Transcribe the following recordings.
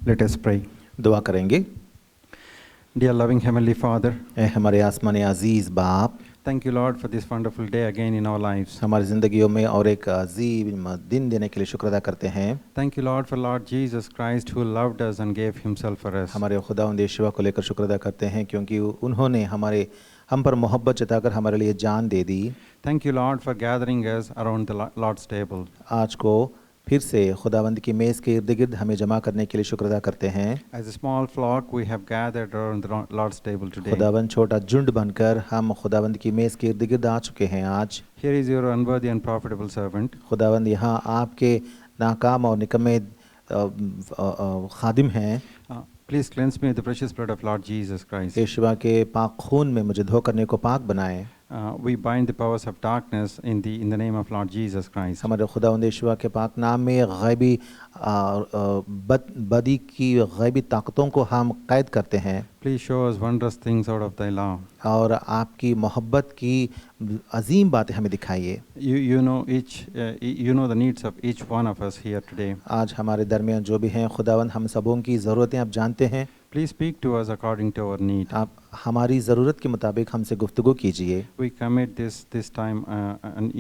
Let us pray. दुआ करेंगे। Dear loving Heavenly Father, ऐ हमारे आसमानी अजीज़ बाप, thank you Lord for this wonderful day again in our lives. हमारी ज़िंदगियों में और एक अजीब दिन देने के लिए शुक्र अदा करते हैं। Thank you Lord for Lord Jesus Christ who loved us and gave himself for us. हमारे खुदावंद यीशुआ को लेकर शुक्र अदा करते हैं क्योंकि उन्होंने हम पर मोहब्बत जताकर हमारे लिए जान दे दी। Thank you Lord for gathering us around the Lord's table. आज को फिर से खुदावंद की मेज़ के इर्द गिर्द हमें जमा करने के लिए शुक्र अदा करते हैं। As a small flock we have gathered around the Lord's table today. खुदावंद छोटा झुंड बनकर हम खुदावंद की मेज़ के इर्द गिर्द आ चुके हैं आज। Here is your unworthy and profitable servant. खुदावंद यहाँ आपके नाकाम और निकम्मे खादिम हैं। Please cleanse me with the precious blood of Lord Jesus Christ. यीशुआ के पाक खून में मुझे धो करने को पाक बनाए। We bind the powers of darkness in the name of Lord Jesus Christ. हमारे खुदावंद यीशुआ के पाक नाम में गैबी बदी की गैबी ताकतों को हम कैद करते हैं। Please show us wondrous things out of thy law. और आपकी मोहब्बत की अजीम बातें हमें दिखाइए। You know the needs of each one of us here today. आज हमारे दरमियान जो भी हैं खुदावंद हम सबों की ज़रूरतें आप जानते हैं। Please speak to us according to our need. आप हमारी ज़रूरत के मुताबिक हमसे गुफ्तगू कीजिए। We commit this time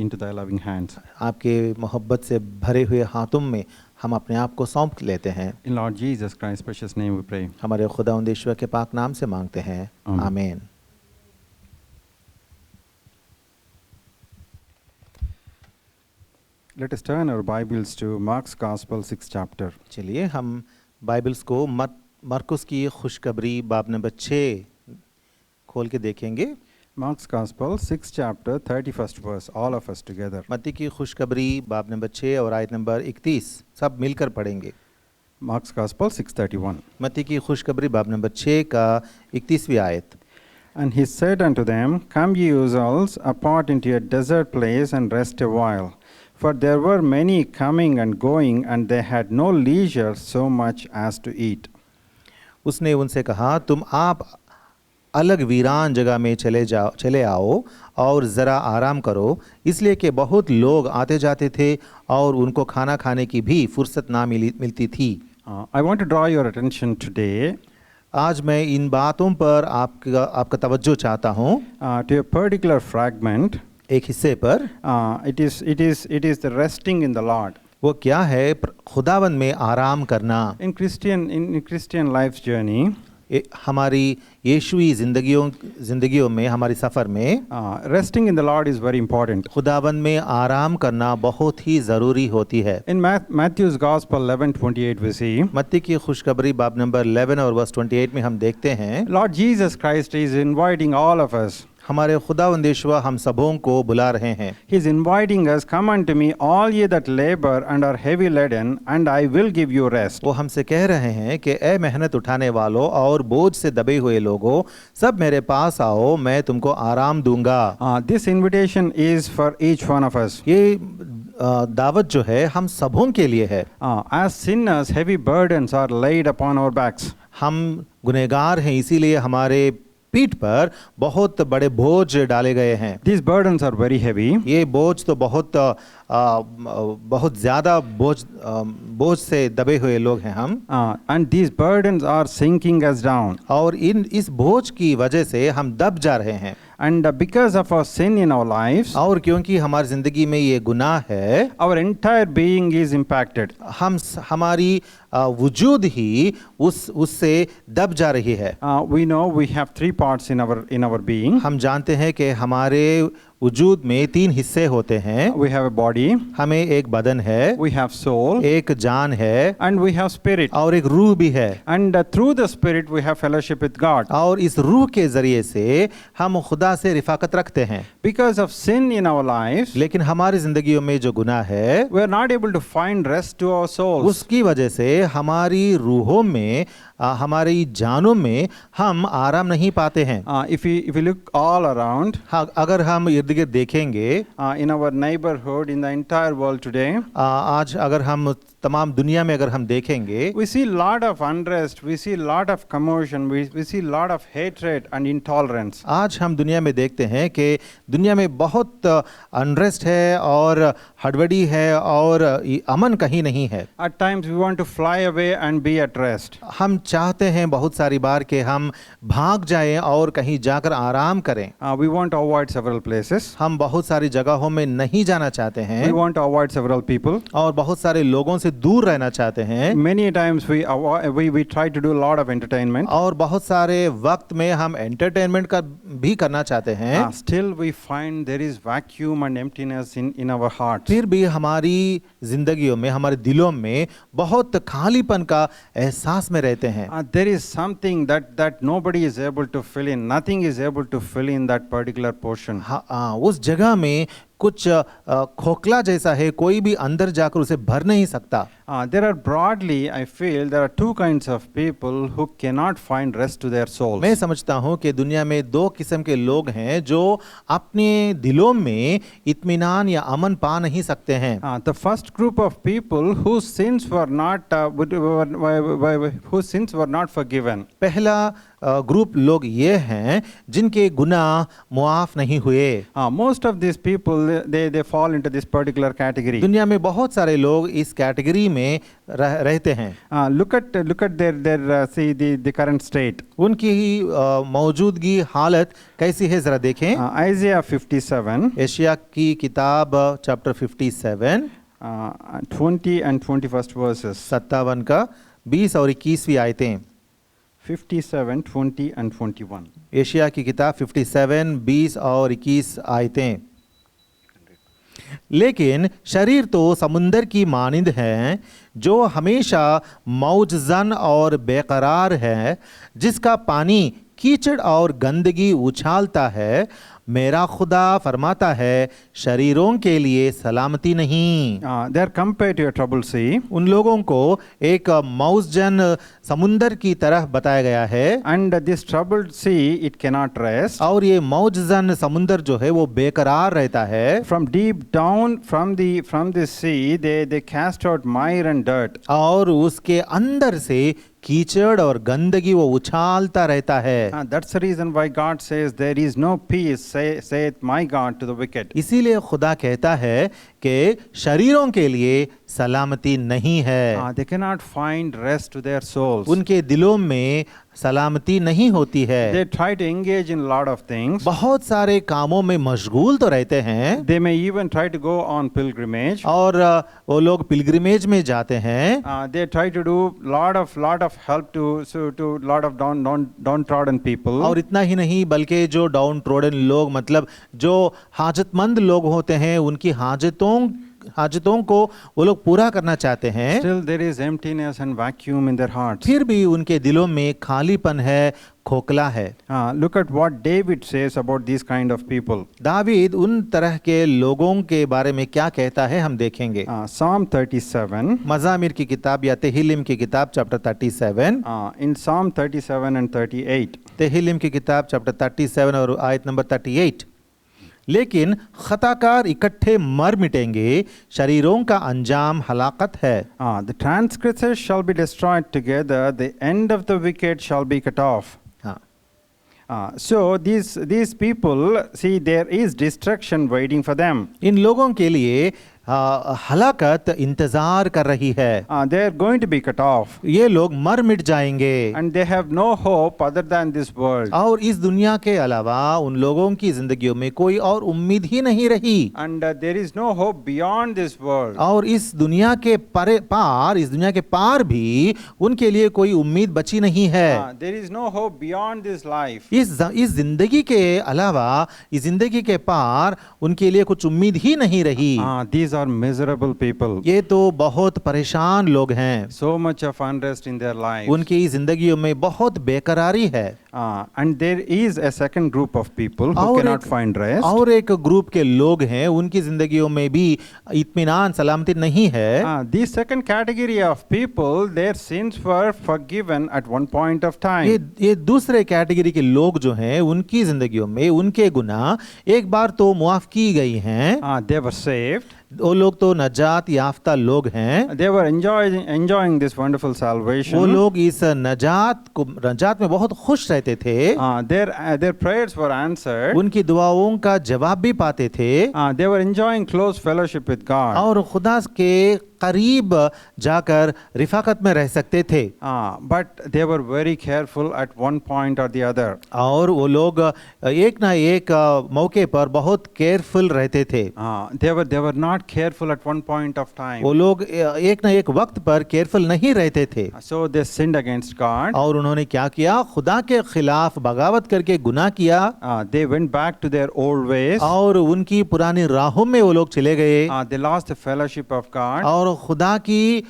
into thy loving hands. आपके मोहब्बत से भरे हुए हाथों में हम अपने आप को सौंप लेते हैं। In Lord Jesus Christ's precious name we pray. हमारे खुदावंद यीशुआ के पाक नाम से मांगते हैं, आमीन। Let us turn our Bibles to Mark's Gospel 6th chapter. चलिए हम बाइबल्स को मरकुस की खुशखबरी बाब नंबर 6 खोल के देखेंगे। Mark's Gospel 6th chapter 31st verse, all of us together. मत्ती की खुशखबरी बाब नंबर 6 और आयत नंबर 31 सब मिलकर पढ़ेंगे। Mark's Gospel 6:31. मत्ती की खुशखबरी बाब नंबर 6 का 31वीं आयत। And he said unto them, Come ye yourselves apart into a desert place and rest a while. For there were many coming and going, and they had no leisure so much as to eat. उसने उनसे कहा, तुम आप अलग वीरान जगह में चले आओ और ज़रा आराम करो, इसलिए कि बहुत लोग आते जाते थे और उनको खाना खाने की भी फुर्सत ना मिलती थी। I want to draw your attention today आज मैं इन बातों पर आपका तवज्जो चाहता हूँ। to a particular fragment. एक हिस्से पर। It is the resting in the Lord. वो क्या है? खुदावन में आराम करना। In Christian life's journey, हमारी यीशुई जिंदगियों में, हमारी सफ़र में resting in the Lord is very important. खुदावन में आराम करना बहुत ही ज़रूरी होती है। In Matthew's Gospel 11:28 we see, मत्ती की खुशखबरी बाब नंबर 11 और वर्स 28 में हम देखते हैं, Lord Jesus Christ is inviting all of us. हमारे खुदावंद यीशुआ हम सबों को बुला रहे हैं। He is inviting us, come unto me all ye that labor and are heavy laden, and I will give you rest. वो हमसे कह रहे हैं कि ए मेहनत उठाने वालों और बोझ से दबे हुए लोगों, सब मेरे पास आओ, मैं तुमको आराम दूंगा। This invitation is for each one of us. ये दावत जो है हम सबों के लिए है। As sinners, heavy burdens are laid upon our backs. हम गुनहगार हैं, इसीलिए हमारे पीठ पर बहुत बड़े बोझ डाले गए हैं। These burdens are very heavy. ये बोझ तो बहुत ज़्यादा बोझ से दबे हुए लोग हैं हम। And these burdens are sinking us down. और इस बोझ की वजह से हम दब जा रहे हैं। And because of our sin in our lives, और क्योंकि हमारी ज़िंदगी में ये गुनाह है, our entire being is impacted. हमारी वजूद ही उससे दब जा रही है। We know we have three parts in our being. हम जानते हैं कि हमारे वजूद में 3 हिस्से होते हैं। We have a body. हमें एक बदन है, We have soul. एक जान है, And we have spirit. और एक रूह भी है। And through the spirit we have fellowship with God. और इस रूह के ज़रिए से हम खुदा से रिफ़ाकत रखते हैं। Because of sin in our lives, लेकिन हमारी ज़िंदगियों में जो गुनाह है, we are not able to find rest to our souls. उसकी वजह से हमारी रूहों में हमारी जानों में हम आराम नहीं पाते हैं। If you look all around, हाँ, अगर हम इर्द गिर्द देखेंगे, in our neighborhood, in the entire world today, आज अगर हम तमाम दुनिया में अगर हम देखेंगे, we see lot of unrest, we see lot of commotion, we see lot of hatred and intolerance. आज हम दुनिया में देखते हैं कि दुनिया में बहुत अनरेस्ट है और हड़बड़ी है और अमन कहीं नहीं है। At times we want to fly away and be at rest. हम चाहते हैं बहुत सारी बार कि हम भाग जाएं और कहीं जाकर आराम करें। We want to avoid several places. हम बहुत सारी जगहों में नहीं जाना चाहते हैं We want to avoid several people. और बहुत सारे लोगों से दूर रहना चाहते हैं। Many times we try to do a lot of entertainment. और बहुत सारे वक्त में हम एंटरटेनमेंट का भी करना चाहते हैं। Still we find there is vacuum and emptiness in our hearts. फिर भी हमारी जिंदगियों में, हमारे दिलों में बहुत खालीपन का एहसास में रहते हैं। There is something that nobody is able to fill in. Nothing is able to fill in that particular portion. हाँ, उस जगह में कुछ खोखला जैसा है, कोई भी अंदर जाकर उसे भर नहीं सकता। There are broadly, I feel, there are two kinds of people who cannot find rest to their souls. मैं समझता हूँ कि दुनिया में दो किस्म के लोग हैं जो अपने दिलों में इत्मीनान या अमन पा नहीं सकते हैं। The first group of people whose sins were not forgiven. पहला ग्रुप लोग ये हैं जिनके गुनाह मुआफ नहीं हुए। Most of these people they fall into this particular category. दुनिया में बहुत सारे लोग इस कैटेगरी में रहते हैं। Look at their see the current state. उनकी मौजूदगी हालत कैसी है जरा देखें। Isaiah 57. एशिया की किताब चैप्टर 57 20 and 21st verses. 57 का 20 और 21वीं आयतें। 57, 20 and 21. एशिया की किताब 57, 20 और 21 आयतें। लेकिन शरीर तो समुंदर की मानिंद है जो हमेशा मौजजन और बेकरार है, जिसका पानी कीचड़ और गंदगी उछालता है। मेरा खुदा फरमाता है, शरीरों के लिए सलामती नहीं। They are compared to a troubled sea. उन लोगों को एक मौजजन समुंदर की तरह बताया गया है। And this troubled sea, it cannot rest. और ये मौजजन समुंदर जो है वो बेकरार रहता है। From deep down from the sea, they cast out mire and dirt. और उसके अंदर से कीचड़ और गंदगी वो उछालता रहता है। That's the reason why God says there is no peace, saith my God to the wicked. इसीलिए खुदा कहता है कि शरीरों के लिए सलामती नहीं है। They cannot find rest to their souls. उनके दिलों में सलामती नहीं होती है। They try to engage in a lot of things. बहुत सारे कामों में मशगूल तो रहते हैं। They may even try to go on pilgrimage. और वो लोग पिलग्रिमेज में जाते हैं। They try to do lot of help to lot of downtrodden people. और इतना ही नहीं बल्कि जो डाउन ट्रोडन लोग, मतलब जो हाजतमंद लोग होते हैं, उनकी हाजतों को वो लोग पूरा करना चाहते हैं। Still there is emptiness and vacuum in their hearts. फिर भी उनके दिलों में खालीपन है, खोखला है। Look at what David says about these kind of people. David उन तरह के लोगों के बारे में क्या कहता है हम देखेंगे। Psalm 37. मज़ामिर की किताब या तेहिलिम की किताब चैप्टर 37। In Psalm 37 and 38. तेहिलिम की किताब चैप्टर 37 और आयत नंबर 38। लेकिन खताकार इकट्ठे मर मिटेंगे, शरीरों का अंजाम हलाकत है। The transgressors shall be destroyed together, the end of the wicked shall be cut off. So these people, see, there is destruction waiting for them. इन लोगों के लिए हलाकत इंतजार कर रही है। They are going to be cut off. ये लोग मर मिट जाएंगे। And they have no hope other than this world. और इस दुनिया के अलावा उन लोगों की जिंदगियों में कोई और उम्मीद ही नहीं रही। And there is no hope beyond this world. और इस दुनिया के पार भी उनके लिए कोई उम्मीद बची नहीं है। There is no hope beyond this life. इस जिंदगी के अलावा, इस जिंदगी के पार उनके लिए कुछ उम्मीद ही नहीं रही। These these are miserable people. ये तो बहुत परेशान लोग हैं, So much of unrest in their lives. उनकी जिंदगियों में बहुत बेकरारी है। And there is a second group of people who और cannot एक- find rest. और एक ग्रुप के लोग हैं, उनकी जिंदगियों में भी इत्मीनान सलामती नहीं है। This second category of people, their sins were forgiven at one point of time. ये दूसरे कैटेगरी के लोग जो हैं, उनकी जिंदगियों में उनके गुनाह एक बार तो मुआफ की गई हैं। They were saved. वो लोग तो नजात याफ्ता लोग हैं। They were enjoying this wonderful salvation. वो लोग इस नजात में बहुत खुश रहते थे। Their prayers were answered. उनकी दुआओं का जवाब भी पाते थे। They were enjoying close fellowship with God. और खुदा के करीब जाकर रिफाकत में रह सकते थे। But they were very careful at one point or the other. और वो लोग एक ना एक मौके पर बहुत केयरफुल रहते थे। They were not careful at one point of time. वो लोग एक ना एक वक्त पर केयरफुल नहीं रहते थे। So they sinned against God. और उन्होंने क्या किया? खुदा के खिलाफ बगावत करके गुनाह किया। They went back to their old ways. और उनकी पुरानी राहों में वो लोग चले गए। They lost the fellowship of God. और खुदा की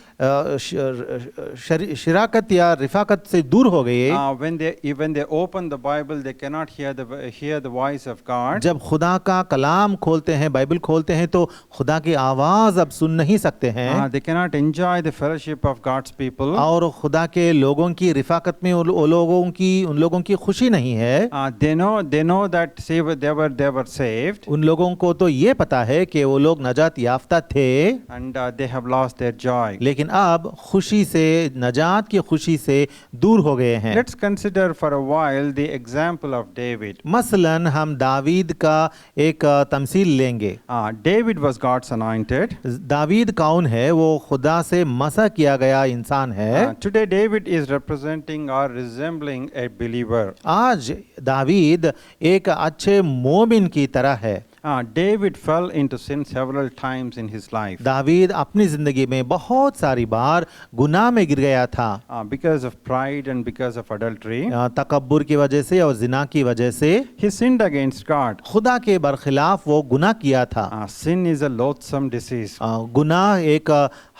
शिराकत या रिफाकत से दूर हो गए। When they open the Bible, they cannot hear the voice of God. जब खुदा का कलाम खोलते हैं, बाइबल खोलते हैं, तो खुदा की आवाज अब सुन नहीं सकते हैं। They cannot enjoy the fellowship of God's people. और खुदा के लोगों की रिफाकत में उन लोगों की खुशी नहीं है। They know that they were saved. उन लोगों को तो ये पता है कि वो लोग नजात याफ्ता थे। And they have lost their joy. लेकिन अब खुशी से, नजात की खुशी से दूर हो गए हैं। Let's consider for a while the example of David. मसलन हम दावीद का एक तमसील लेंगे। David was God's anointed. David कौन है? वो खुदा से मसा किया गया इंसान है। Today David is representing or resembling a believer. आज दावीद एक अच्छे मोमिन की तरह है। David fell into sin several times in his life. David अपनी जिंदगी में बहुत सारी बार गुनाह में गिर गया था। Because of pride and because of adultery. तकब्बुर की वजह से और जिना की वजह से He sinned against God. खुदा के बरखिलाफ वो गुनाह किया था। Sin is a loathsome disease. गुनाह एक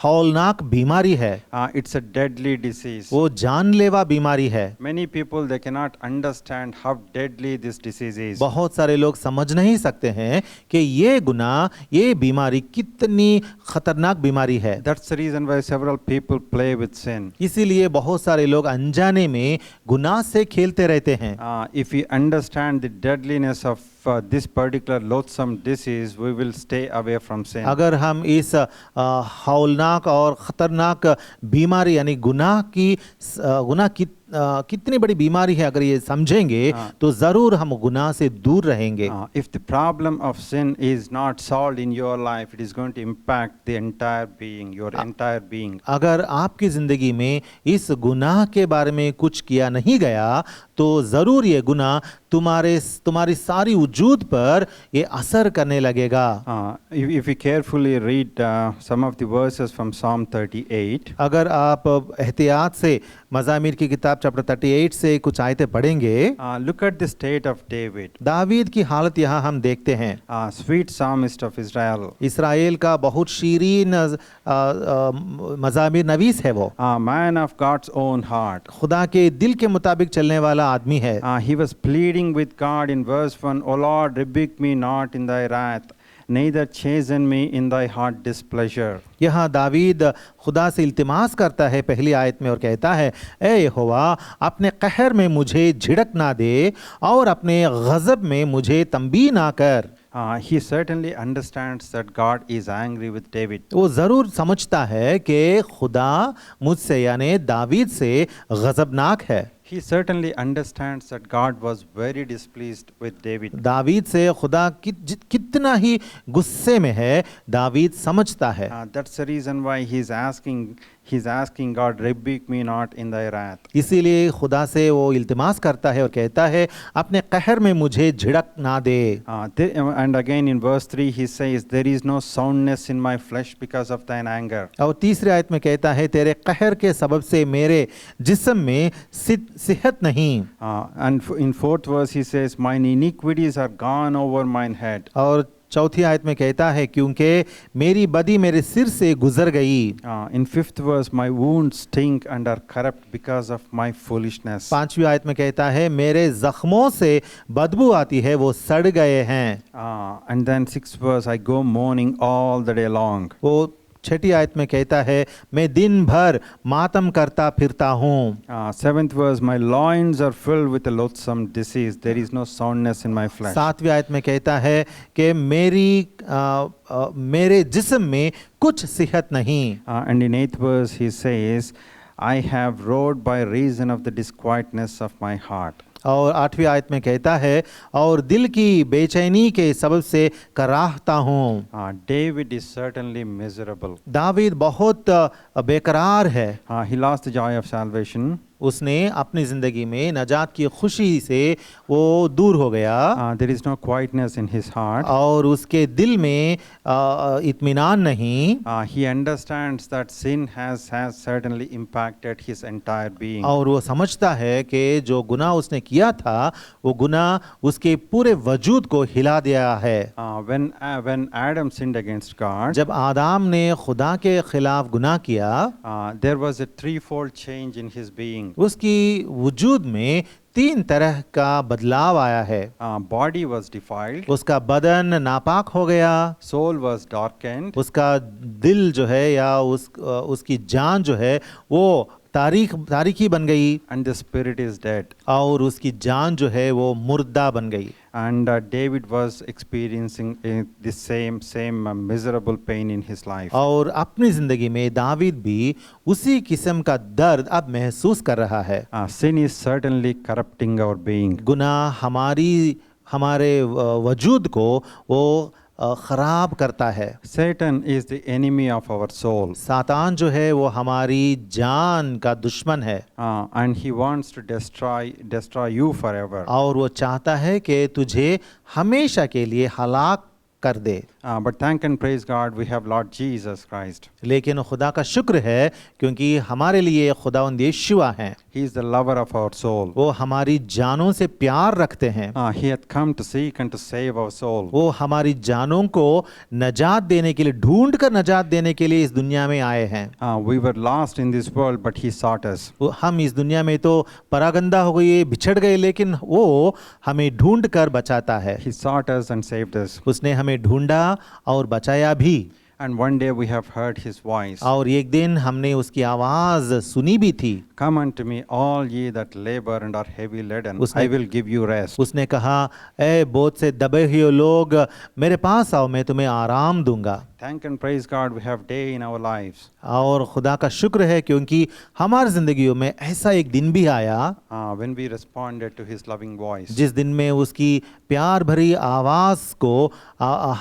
हौलनाक बीमारी है। It's a deadly disease. वो जानलेवा बीमारी है। Many people, they cannot understand how deadly this disease is. बहुत सारे लोग समझ नहीं सकते हैं कि ये गुनाह, ये बीमारी कितनी खतरनाक बीमारी है। That's the reason why several people play with sin. इसीलिए बहुत सारे लोग अनजाने में गुनाह से खेलते रहते हैं। If we understand the deadliness of this particular loathsome disease, we will stay away from sin. अगर हम इस हौलनाक और खतरनाक बीमारी यानी गुनाह कितनी बड़ी बीमारी है, अगर ये समझेंगे तो जरूर हम गुनाह से दूर रहेंगे। If the problem of sin is not solved in your life, it is going to impact the entire being, your entire being. अगर आपकी जिंदगी में इस गुनाह के बारे में कुछ किया नहीं गया तो जरूर ये गुनाह तुम्हारी सारी वजूद पर ये असर करने लगेगा। If we carefully read some of the verses from Psalm 38, अगर आप एहतियात से मज़ामीर की किताब चैप्टर 38 से कुछ आयतें पढ़ेंगे, look at the state of David. David की हालत यहाँ हम देखते हैं। Sweet psalmist of Israel. Israel का बहुत शीरीन मज़ामीर नवीस है वो। Man of God's own heart. खुदा के दिल के मुताबिक चलने वाला आदमी है। He was pleading with God in verse 1, O Lord, rebuke me not in thy wrath, neither chasten me in thy hot displeasure. यहाँ दावीद खुदा से इल्तिमास करता है पहली आयत में और कहता है, ए यहोवा, अपने कहर में मुझे झिड़क ना दे और अपने गज़ब में मुझे तंबीह ना कर। He certainly understands that God is angry with David. वो ज़रूर समझता है कि खुदा मुझसे यानी दावीद से गज़बनाक है। He certainly understands that God was very displeased with David. David से खुदा कितना ही गुस्से में है, दावीद समझता है। That's the reason why he's asking God, rebuke me not in thy wrath. इसीलिए खुदा से वो इल्तिमास करता है और कहता है, अपने कहर में मुझे झिड़क ना दे। And again in verse 3 he says, there is no soundness in my flesh because of thine anger. और तीसरी आयत में कहता है, तेरे कहर के सबब से मेरे जिस्म में सेहत नहीं। And in fourth verse he says, mine iniquities are gone over mine head. और चौथी आयत में कहता है क्योंकि मेरी बदी मेरे सिर से गुजर गई। In fifth verse, my wounds stink and are corrupt because of my foolishness. पांचवी आयत में कहता है मेरे जख्मों से बदबू आती है, वो सड़ गए हैं। And then sixth verse, I go mourning all the day long. वो छठी आयत में कहता है मैं दिन भर मातम करता फिरता हूँ। Seventh verse, my loins are filled with a loathsome disease. There is no soundness in my flesh. सातवीं आयत में कहता है कि मेरे जिस्म में कुछ सेहत नहीं। And in eighth verse, he says, I have roared by reason of the disquietness of my heart. और आठवीं आयत में कहता है और दिल की बेचैनी के सबब से कराहता हूँ। David is certainly miserable. David बहुत बेकरार है। He lost the joy of salvation. उसने अपनी ज़िंदगी में नजात की खुशी से वो दूर हो गया। There is no quietness in his heart. और उसके दिल में इत्मीनान नहीं। He understands that sin has certainly impacted his entire being. और वो समझता है कि जो गुनाह उसने किया था वो गुनाह उसके पूरे वजूद को हिला दिया है। When Adam sinned against God, जब आदम ने खुदा के खिलाफ गुनाह किया, there was a threefold change in his being. उसकी वजूद में तीन तरह का बदलाव आया है। Body was defiled. उसका बदन नापाक हो गया। Soul was darkened. उसका दिल जो है या उसकी जान जो है वो तारीखी बन गई। And the spirit is dead. और उसकी जान जो है वो मुर्दा बन गई। And David was experiencing the same miserable pain in his life. और अपनी जिंदगी में दावीद भी उसी किस्म का दर्द अब महसूस कर रहा है। Sin is certainly corrupting our being. गुनाह हमारे वजूद को वो खराब करता है। Satan is the enemy of our soul. सातान जो है वो हमारी जान का दुश्मन है। And he wants to destroy you forever. और वो चाहता है कि तुझे हमेशा के लिए हलाक कर दे। But thank and praise God, we have Lord Jesus Christ. लेकिन खुदा का शुक्र है क्योंकि हमारे लिए खुदावंद यीशुआ हैं। He is the lover of our soul. वो हमारी जानों से प्यार रखते हैं। He hath come to seek and to save our soul. वो हमारी जानों को नजात देने के लिए, ढूंढ कर नजात देने के लिए इस दुनिया में आए हैं। We were lost in this world, but He sought us. हम इस दुनिया में तो परागंदा हो गए, बिछड़ गए, लेकिन वो हमें ढूंढ कर बचाता है। He sought us and saved us. उसने हमें ढूंढा और बचाया भी। And one day we have heard His voice. और एक दिन हमने उसकी आवाज सुनी भी थी। Come unto me, all ye that labor and are heavy laden, I will give you rest. उसने कहा, ए बोझ से दबे हुए लोग मेरे पास आओ, मैं तुम्हें आराम दूंगा। Thank and praise God, we have day in our lives. और खुदा का शुक्र है क्योंकि हमारी जिंदगियों में ऐसा एक दिन भी आया when we responded to His loving voice. जिस दिन में उसकी प्यार भरी आवाज को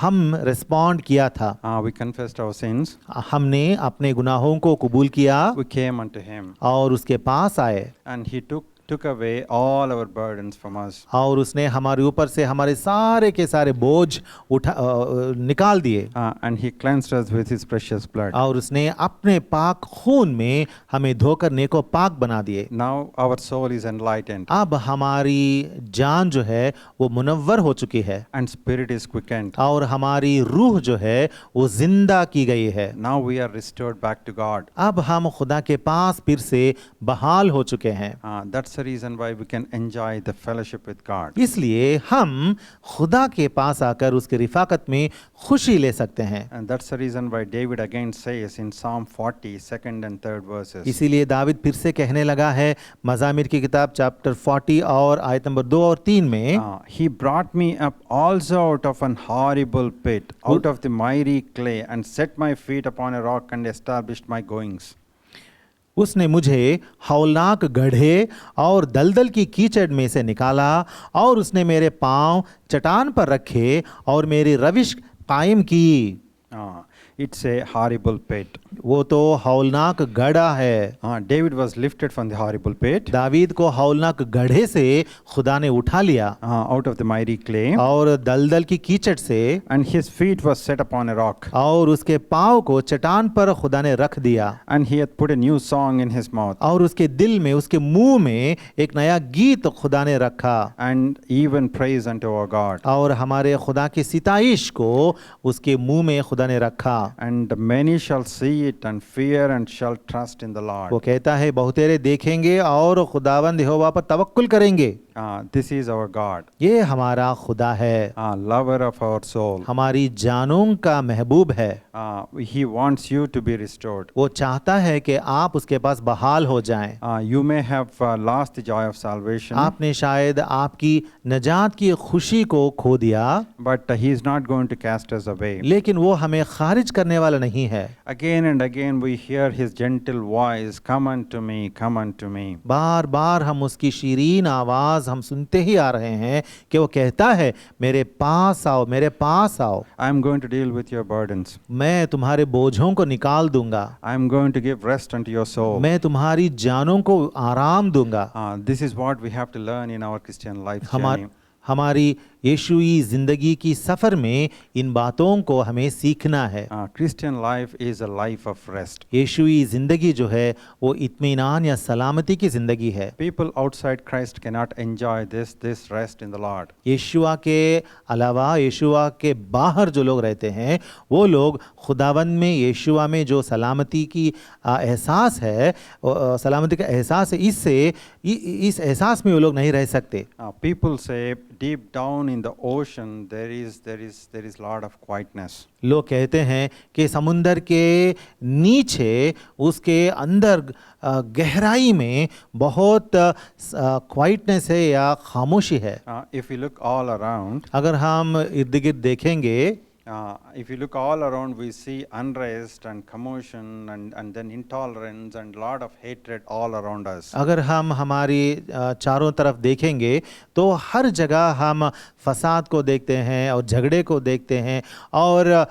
हम रिस्पॉन्ड किया था। We confessed our sins. हमने अपने गुनाहों को कबूल किया We came unto Him. और उसके पास आए। And He took away all our burdens from us. और उसने हमारे ऊपर से हमारे सारे के सारे बोझ निकाल दिए। And He cleansed us with His precious blood. और उसने अपने पाक खून में हमें धोकर नेको पाक बना दिए। Now our soul is enlightened. अब हमारी जान जो है वो मुनव्वर हो चुकी है। And spirit is quickened. और हमारी रूह जो है वो जिंदा की गई है। Now we are restored back to God. अब हम खुदा के पास फिर से बहाल हो चुके हैं। That's the reason why we can enjoy the fellowship with God. इसलिए हम खुदा के पास आकर उसके रिफाकत में खुशी ले सकते हैं। And that's the reason why David again says in Psalm 40, 2nd and 3rd verses. इसीलिए दाविद फिर से कहने लगा है मज़ामिर की किताब चैप्टर 40 और आयत नंबर 2 और 3 में, He brought me up also out of an horrible pit, out of the miry clay, and set my feet upon a rock and established my goings. उसने मुझे हौलनाक गड्ढे और दलदल की कीचड़ में से निकाला और उसने मेरे पांव चट्टान पर रखे और मेरी रविश कायम की। It's a horrible pit. वो तो हौलनाक गड्ढा है। David was lifted from the horrible pit David को हौलनाक गड्ढे से खुदा ने उठा लिया out of the miry clay, और दलदल की कीचड़ से, and his feet was set upon a rock, और उसके पाँव को चट्टान पर खुदा ने रख दिया, and he had put a new song in his mouth, और उसके दिल में, उसके मुंह में एक नया गीत खुदा ने रखा, and even praise unto our God. और हमारे खुदा की सिताइश को उसके मुंह में खुदा ने रखा। And many shall see it and fear and shall trust in the वो Lord. कहता है बहुतेरे देखेंगे और खुदावंद यहोवा पर तवक्कुल करेंगे। This is our God, ये हमारा खुदा है, lover of our soul. हमारी जानों का महबूब है। He wants you to be restored. वो चाहता है कि आप उसके पास बहाल हो जाएं। You may have lost the joy of salvation, आपने शायद आपकी नजात की खुशी को खो दिया, but He is not going to cast us away. लेकिन वो हमें खारिज करने वाला नहीं है। Again and again we hear His gentle voice, come unto me, come unto me. बार बार हम उसकी शीरीन आवाज़ हम सुनते ही आ रहे हैं कि वो कहता है मेरे पास आओ, मेरे पास आओ। I am going to deal with your burdens. मैं तुम्हारे बोझों को निकाल दूंगा, I am going to give rest unto your soul. मैं तुम्हारी जानों को आराम दूंगा। This is what we have to learn in our Christian life journey. हमारी यीशुई ज़िंदगी की सफ़र में इन बातों को हमें सीखना है। Christian life is a life of rest. यीशुई ज़िंदगी जो है वो इत्मीनान या सलामती की ज़िंदगी है। People outside Christ cannot enjoy this rest in the Lord. यीशुआ के अलावा, यीशुआ के बाहर जो लोग रहते हैं वो लोग खुदावंद में, यीशुआ में जो सलामती की एहसास है, सलामती का एहसास है, इस एहसास में वो लोग नहीं रह सकते। People say deep down in the ocean there is lot of quietness. लोग कहते हैं कि समुंदर के नीचे, उसके अंदर गहराई में बहुत क्वाइटनेस है या खामोशी है। If you look all around, अगर हम इर्द गिर्द देखेंगे, if you look all around, we see unrest and commotion and then intolerance and lot of hatred all around us. अगर हम हमारी चारों तरफ देखेंगे तो हर जगह हम फसाद को देखते हैं और झगड़े को देखते हैं और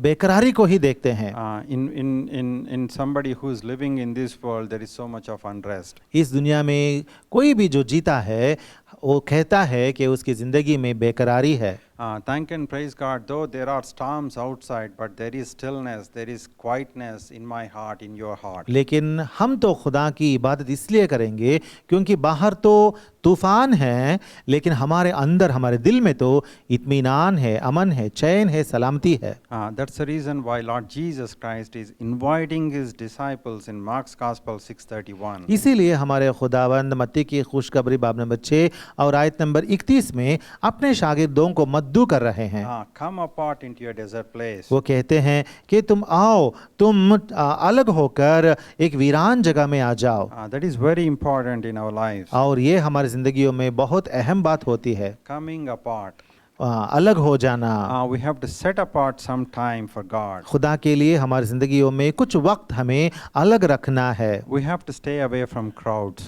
बेकरारी को ही देखते हैं। In somebody who is living in this world, there is so much of unrest. इस दुनिया में कोई भी जो जीता है वो कहता है कि उसकी ज़िंदगी में बेकरारी है। Thank and praise God, though there are storms outside, but there is stillness, there is quietness in my heart, in your heart. लेकिन हम तो खुदा की इबादत इसलिए करेंगे क्योंकि बाहर तो तूफान है, लेकिन हमारे अंदर, हमारे दिल में तो इत्मीनान है, अमन है, चैन है, सलामती है। That's the reason why Lord Jesus Christ is inviting His disciples in Mark's Gospel 6:31. इसीलिए हमारे खुदावंद मत्ती की खुशखबरी बाब नंबर 6 और आयत नंबर 31 में अपने शागिर्दों को मद्दू कर रहे हैं। Come apart into your desert place. वो कहते हैं कि तुम आओ, तुम अलग होकर एक वीरान जगह में आ जाओ। That is very important in our lives. और ये हमारी जिंदगियों में बहुत अहम बात होती है, Coming apart. अलग हो जाना। We have to set apart some time for God. खुदा के लिए हमारी जिंदगियों में कुछ वक्त हमें अलग रखना है। We have to stay away from crowds.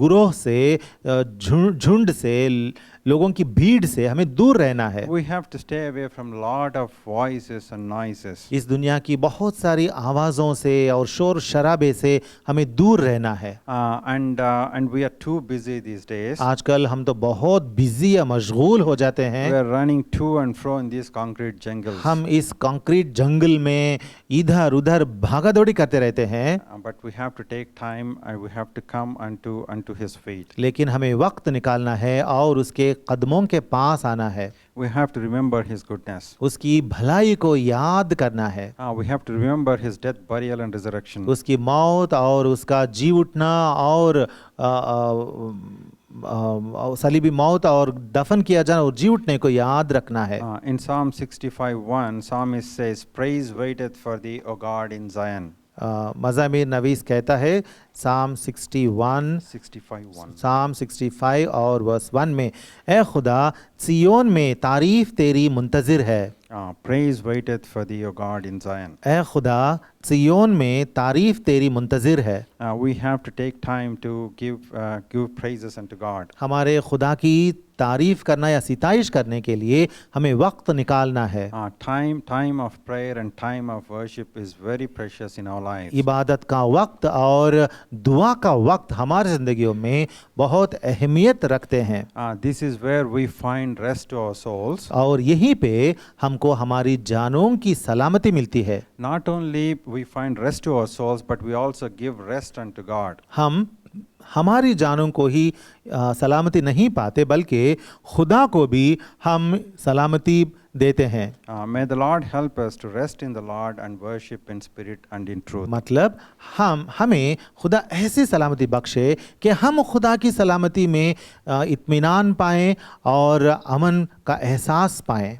गुरोह से, झुंड से, लोगों की भीड़ से हमें दूर रहना है। We have to stay away from lot of voices and noises. इस दुनिया की बहुत सारी आवाज़ों से और शोर शराबे से हमें दूर रहना है। And we are too busy these days. आजकल हम तो बहुत बिजी या मशगूल हो जाते हैं। We are running to and fro in these concrete jungles. हम इस कंक्रीट जंगल में इधर उधर भागा दौड़ी करते रहते हैं। But we have to take time and we have to come unto His feet. लेकिन हमें वक्त निकालना है और उसके कदमों के पास आना है। We have to remember His goodness. उसकी भलाई को याद करना है। We have to remember His death, burial and resurrection. उसकी मौत और उसका जी उठना और सलीबी मौत और दफन किया जाना और जी उठने को याद रखना है। In Psalm 65:1, psalmist says, "Praise waiteth for thee, O God, in Zion." मज़ामीर नवीस कहता है साम 65 और वर्स 1 में, ए खुदा सियोन में तारीफ तेरी मुंतज़िर है। Praise waiteth for thee, O God, in Zion. ए खुदा सियोन में तारीफ तेरी मुंतज़िर है। We have to take time to give praises unto God. हमारे खुदा की तारीफ करना या सिताइश करने के लिए हमें वक्त निकालना है। Time of prayer and time of worship is very precious in our lives. इबादत का वक्त और दुआ का वक्त हमारी ज़िंदगियों में बहुत अहमियत रखते हैं। This is where we find rest to our souls. और यहीं पे हमको हमारी जानों की सलामती मिलती है। Not only we find rest to our souls, but we also give rest unto God. हम हमारी जानों को ही सलामती नहीं पाते बल्कि खुदा को भी हम सलामती देते हैं। May the Lord help us to rest in the Lord and worship in spirit and in truth. मतलब हमें खुदा ऐसी सलामती बख्शे कि हम खुदा की सलामती में इत्मीनान पाएं और अमन का एहसास पाएं।